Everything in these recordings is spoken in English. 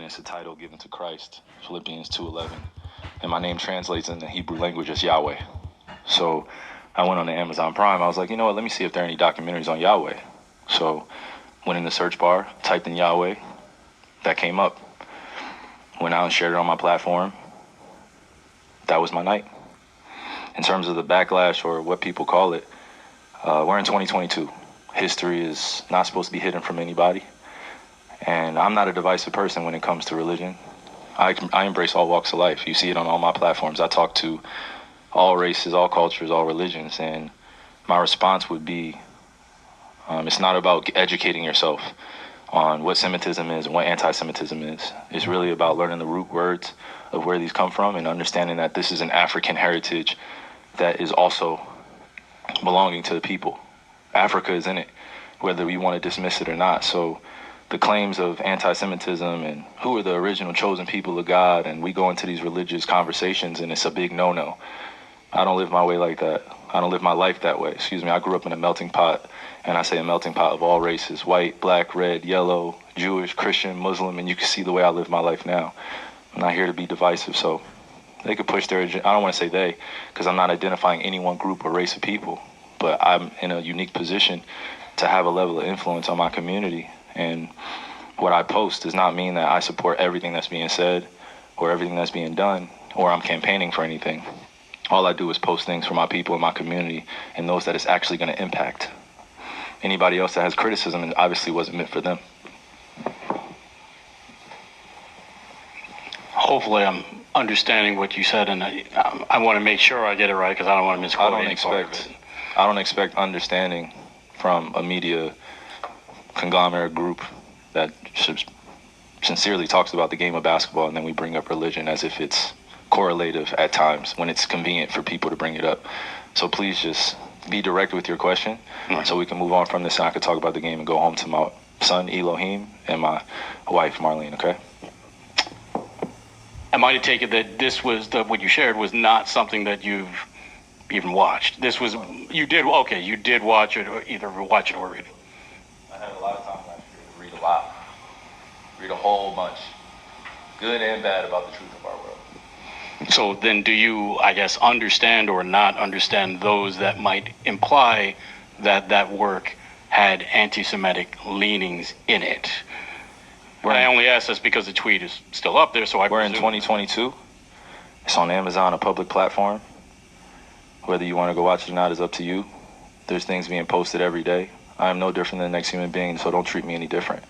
it's a title given to Christ, Philippians 2:11. And my name translates in the Hebrew language as Yahweh. So I went on to Amazon Prime. I was like, you know what, let me see if there are any documentaries on Yahweh. So went in the search bar, typed in Yahweh. That came up. Went out and shared it on my platform. That was my night. In terms of the backlash or what people call it, we're in 2022. History is not supposed to be hidden from anybody. And I'm not a divisive person when it comes to religion. I embrace all walks of life. You see it on all my platforms. I talk to all races, all cultures, all religions. And my response would be, it's not about educating yourself on what Semitism is and what anti-Semitism is. It's really about learning the root words of where these come from and understanding that this is an African heritage that is also belonging to the people. Africa is in it, whether we want to dismiss it or not. So the claims of anti-Semitism and who are the original chosen people of God, and we go into these religious conversations and it's a big no-no. I don't live my way like that. I don't live my life that way. Excuse me, I grew up in a melting pot, and I say a melting pot of all races, white, black, red, yellow, Jewish, Christian, Muslim, and you can see the way I live my life now. I'm not here to be divisive, so they could push their agenda. I don't want to say they, because I'm not identifying any one group or race of people, but I'm in a unique position to have a level of influence on my community. And what I post does not mean that I support everything that's being said or everything that's being done, or I'm campaigning for anything. All I do is post things for my people in my community and those that it's actually going to impact. Anybody else that has criticism, it obviously wasn't meant for them. Hopefully I'm understanding what you said, and I want to make sure I get it right because I don't want to misquote any part of it. I don't expect understanding from a media conglomerate group that sincerely talks about the game of basketball, and then we bring up religion as if it's correlative at times when it's convenient for people to bring it up. So please just be direct with your question, so we can move on from this and I can talk about the game and go home to my son Elohim and my wife Marlene, okay? Am I to take it that this was what you shared was not something that you've even watched? This was, you did watch it, or either watch it or read it. I had a lot of time last year to read a lot. Read a whole bunch. Good and bad about the truth of our world. So then do you, I guess, understand or not understand those that might imply that that work had anti-Semitic leanings in it? I only ask this because the tweet is still up there, so we're in 2022. It's on Amazon, a public platform. Whether you want to go watch it or not is up to you. There's things being posted every day. I am no different than the next human being, so don't treat me any different.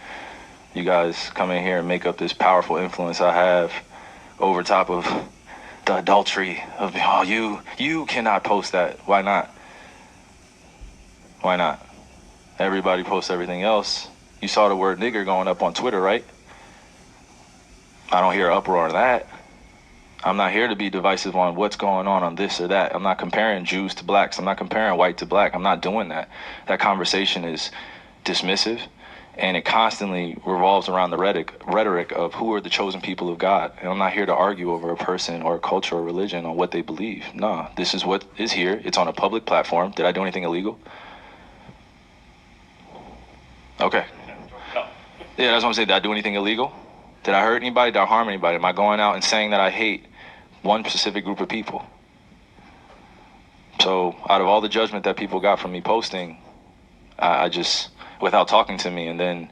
You guys come in here and make up this powerful influence I have over top of the adultery of, oh, you cannot post that. Why not? Why not? Everybody posts everything else. You saw the word nigger going up on Twitter, right? I don't hear an uproar on that. I'm not here to be divisive on what's going on this or that. I'm not comparing Jews to blacks. I'm not comparing white to black. I'm not doing that. That conversation is dismissive, and it constantly revolves around the rhetoric of who are the chosen people of God. And I'm not here to argue over a person or a culture or religion on what they believe. No, this is what is here. It's on a public platform. Did I do anything illegal? Okay. Yeah, that's what I'm saying. Did I do anything illegal? Did I hurt anybody? Did I harm anybody? Am I going out and saying that I hate one specific group of people? So out of all the judgment that people got from me posting, I just, without talking to me, and then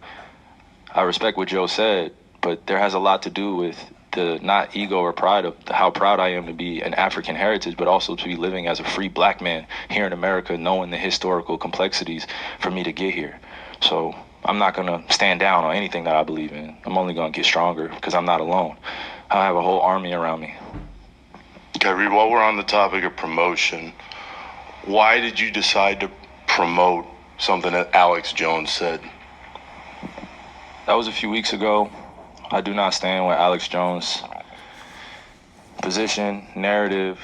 I respect what Joe said, but there has a lot to do with the not ego or pride of how proud I am to be an African heritage, but also to be living as a free black man here in America, knowing the historical complexities for me to get here. So I'm not going to stand down on anything that I believe in. I'm only going to get stronger because I'm not alone. I have a whole army around me. Kyrie, while we're on the topic of promotion, why did you decide to promote something that Alex Jones said? That was a few weeks ago. I do not stand with Alex Jones' position, narrative,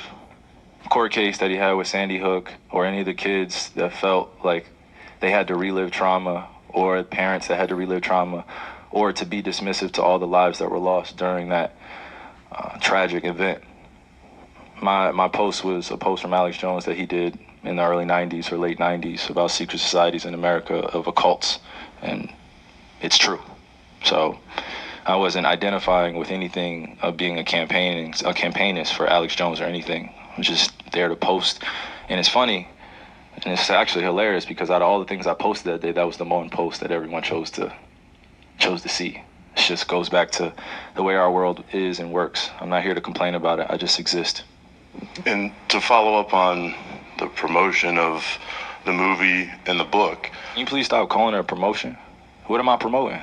court case that he had with Sandy Hook, or any of the kids that felt like they had to relive trauma, or parents that had to relive trauma, or to be dismissive to all the lives that were lost during that tragic event. My post was a post from Alex Jones that he did in the early 90s or late 90s about secret societies in America of occults, and it's true. So I wasn't identifying with anything of being a campaignist for Alex Jones or anything. I'm just there to post, and it's funny, and it's actually hilarious because out of all the things I posted that day, that was the one post that everyone chose to see. It just goes back to the way our world is and works. I'm not here to complain about it. I just exist. And to follow up on the promotion of the movie and the book, Can you please stop calling it a promotion? What am I promoting?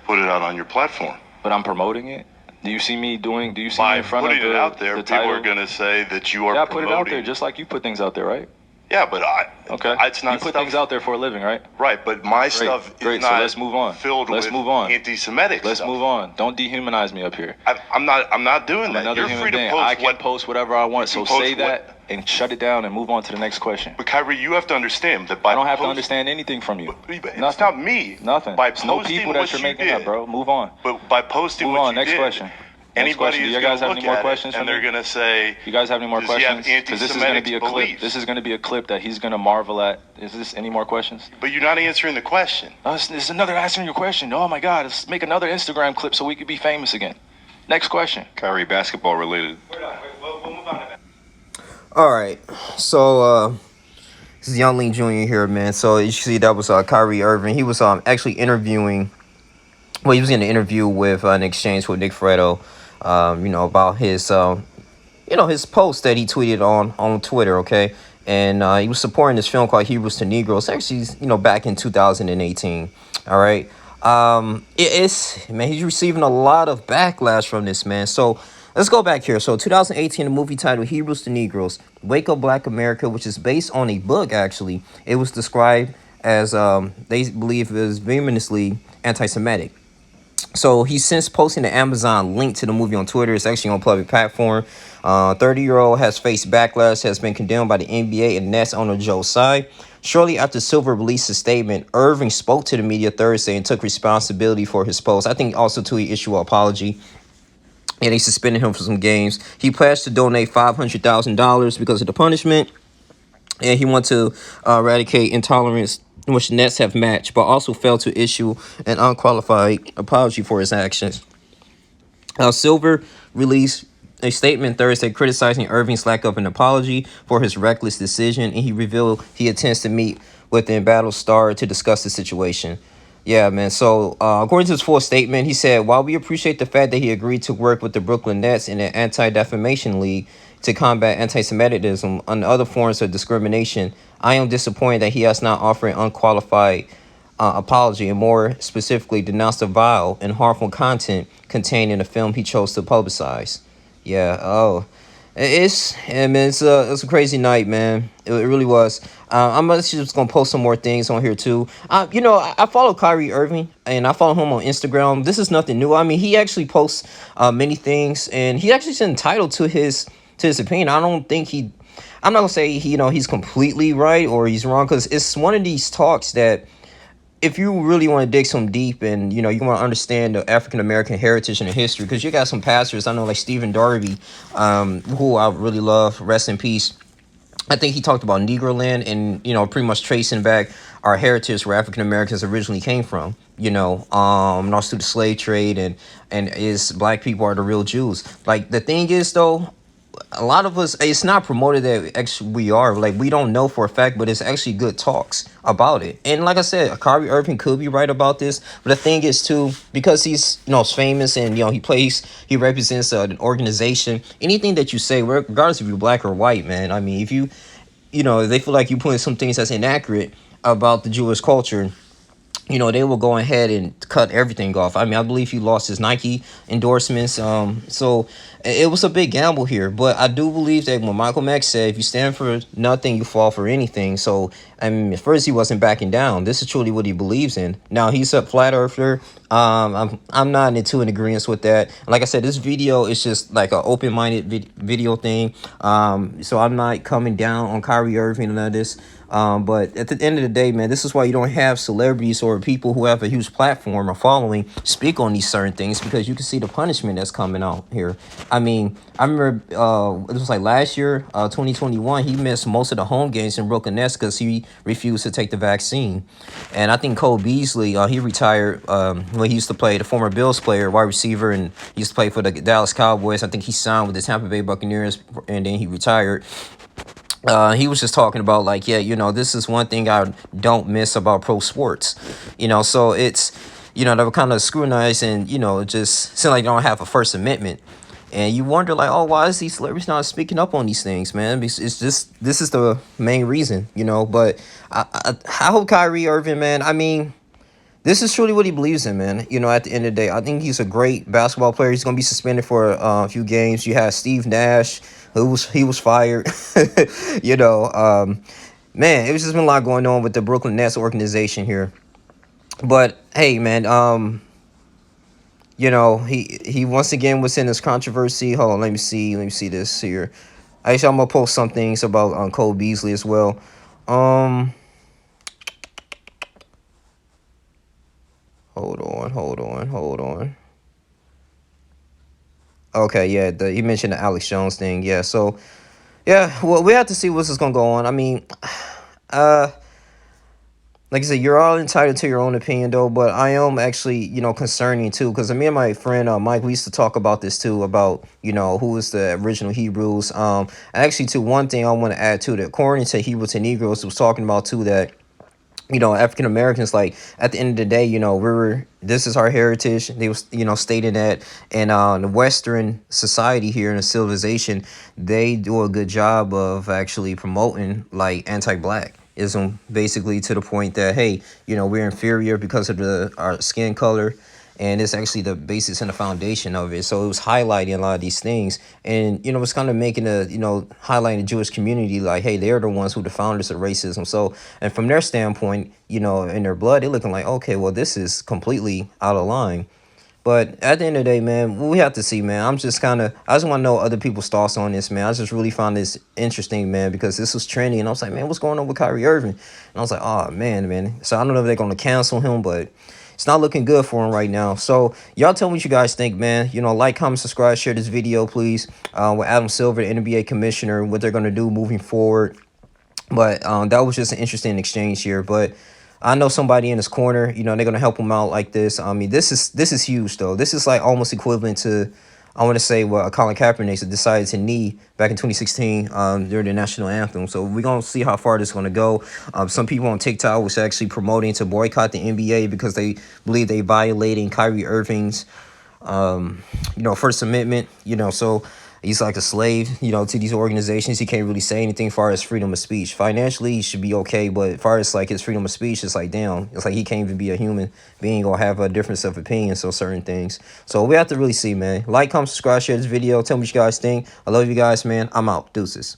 put it out on your platform. But I'm promoting it. Do you see me in front By of putting it out there, the people title? are going to say that you are Yeah, I promoting. put it out there just like you put things out there, right? Yeah, but Okay. it's not You put stuff, things out there for a living, right? right? But my stuff Great. is So not let's move on. filled Let's with move on. anti-Semitic Let's stuff. move on. Don't dehumanize me up here. I'm not doing I'm that. another You're human free to being. post I can what. post whatever I want. You So can say post that and shut it down and move on to the next question. But Kyrie, you have to understand that by I don't have to post- understand anything from you. It's Nothing. not me. Nothing. By It's no posting people what that you're you making did, up, bro. Move on. But by posting Move what on. you Next did, question. anybody question. Do is you going guys to have look any more at questions it, and for they're me? going to say, You guys have any more Does he have questions? Because this is going to be a clip. beliefs? This is going to be a clip that he's going to marvel at. Is this any more questions? but you're not answering the question. This is another answering your question. Oh my God, let's make another Instagram clip so we could be famous again. Next question. Kyrie, basketball related. We'll move on to that. All right, so this is Young Lean Jr. here, man. So you see that was Kyrie Irving. He was actually interviewing. Well, he was in an interview with an exchange with Nick Freddo, about his his post that he tweeted on Twitter. Okay, and he was supporting this film called Hebrews to Negroes. Actually, back in 2018. All right. It's man, he's receiving a lot of backlash from this, man. So let's go back here. So 2018, the movie titled Hebrews to Negroes, Wake Up Black America, which is based on a book, actually. It was described as, they believe it was vehemently anti-Semitic. So he's since posting the Amazon link to the movie on Twitter. It's actually on public platform. 30-year-old has faced backlash, has been condemned by the NBA and Nets owner Joe Tsai. Shortly after Silver released a statement, Irving spoke to the media Thursday and took responsibility for his post. I think also to issue an apology. And they suspended him for some games. He pledged to donate $500,000 because of the punishment. And he wants to eradicate intolerance, which the Nets have matched, but also failed to issue an unqualified apology for his actions. Silver released a statement Thursday criticizing Irving's lack of an apology for his reckless decision, and he revealed he intends to meet with the embattled star to discuss the situation. Yeah, man. So, according to his full statement, he said, while we appreciate the fact that he agreed to work with the Brooklyn Nets and the Anti-Defamation League to combat anti-Semitism and other forms of discrimination, I am disappointed that he has not offered an unqualified apology and more specifically denounced the vile and harmful content contained in the film he chose to publicize. Yeah, it's a crazy night, man. It really was. I'm just gonna post some more things on here too. I follow Kyrie Irving and I follow him on Instagram. This is nothing new. I mean, he actually posts many things, and he actually is entitled to his opinion. I don't think I'm not gonna say he's completely right or he's wrong, because it's one of these talks that, if you really want to dig some deep and you want to understand the African American heritage and the history, because you got some pastors I know like Stephen Darby, who I really love, rest in peace. I think he talked about Negro land and pretty much tracing back our heritage where African Americans originally came from. And also through the slave trade and is black people are the real Jews. Like, the thing is though, a lot of us, it's not promoted that actually we are, like, we don't know for a fact, but it's actually good talks about it. And like I said, Kyrie Irving could be right about this, but the thing is too, because he's famous and he represents an organization. Anything that you say, regardless if you're black or white, man, I mean, if they feel like you putting some things that's inaccurate about the Jewish culture, they will go ahead and cut everything off. I mean, I believe he lost his Nike endorsements. So it was a big gamble here. But I do believe that when Michael Mack said, if you stand for nothing, you fall for anything. So, I mean, at first he wasn't backing down. This is truly what he believes in. Now, he's a flat earther. I'm not in agreement with that. Like I said, this video is just like an open-minded video thing. So I'm not coming down on Kyrie Irving and none of this. But at the end of the day, man, this is why you don't have celebrities or people who have a huge platform or following speak on these certain things, because you can see the punishment that's coming out here. I mean, I remember it was like last year, 2021, he missed most of the home games in Brooklyn Nets because he refused to take the vaccine. And I think Cole Beasley, he retired, Well, he used to play, the former Bills player, wide receiver, and he used to play for the Dallas Cowboys. I think he signed with the Tampa Bay Buccaneers, and then he retired. He was just talking about like, yeah, this is one thing I don't miss about pro sports, so it's, they were kind of scrutinized and, it just seemed like they don't have a First Amendment. And you wonder like, oh, why is these celebrities not speaking up on these things, man? Because it's just, this is the main reason, but I hope Kyrie Irving, man, I mean, this is truly what he believes in, man. At the end of the day, I think he's a great basketball player. He's going to be suspended for a few games. You have Steve Nash, he was fired. Man, it was just been a lot going on with the Brooklyn Nets organization here. But hey, man, he once again was in this controversy. Hold on, let me see this here. Actually, I'm gonna post some things about Cole Beasley as well. Hold on. Okay, yeah, you mentioned the Alex Jones thing. Yeah, so yeah, well, we have to see what's going to go on. I mean, like I said, you're all entitled to your own opinion, though. But I am actually, concerning too, because me and my friend Mike, we used to talk about this too, about who is the original Hebrews. Actually, too, one thing I want to add to that, according to Hebrew to Negroes, was talking about too that African Americans, like at the end of the day, this is our heritage. They was, stating that, and the Western society here in the civilization, they do a good job of actually promoting like anti-blackism, basically to the point that, hey, we're inferior because of our skin color. And it's actually the basis and the foundation of it. So it was highlighting a lot of these things. And, it's kind of making highlighting the Jewish community like, hey, they're the ones who the founders of racism. So, and from their standpoint, in their blood, they're looking like, okay, well, this is completely out of line. But at the end of the day, man, we have to see, man. I just want to know other people's thoughts on this, man. I just really found this interesting, man, because this was trending. And I was like, man, what's going on with Kyrie Irving? And I was like, oh, man. So I don't know if they're going to cancel him, but it's not looking good for him right now. So y'all tell me what you guys think, man. Like, comment, subscribe, share this video, please. With Adam Silver, the NBA commissioner, what they're going to do moving forward. But that was just an interesting exchange here. But I know somebody in his corner, they're going to help him out like this. I mean, this is huge, though. This is like almost equivalent to, I want to say, what Colin Kaepernick decided to knee back in 2016 during the national anthem. So we're going to see how far this is going to go. Some people on TikTok was actually promoting to boycott the NBA because they believe they violating Kyrie Irving's, First Amendment, so he's like a slave, to these organizations. He can't really say anything as far as freedom of speech. Financially, he should be okay, but as far as like his freedom of speech, it's like, damn, it's like he can't even be a human being or have a difference of opinions on certain things. So we have to really see, man. Like, comment, subscribe, share this video. Tell me what you guys think. I love you guys, man. I'm out. Deuces.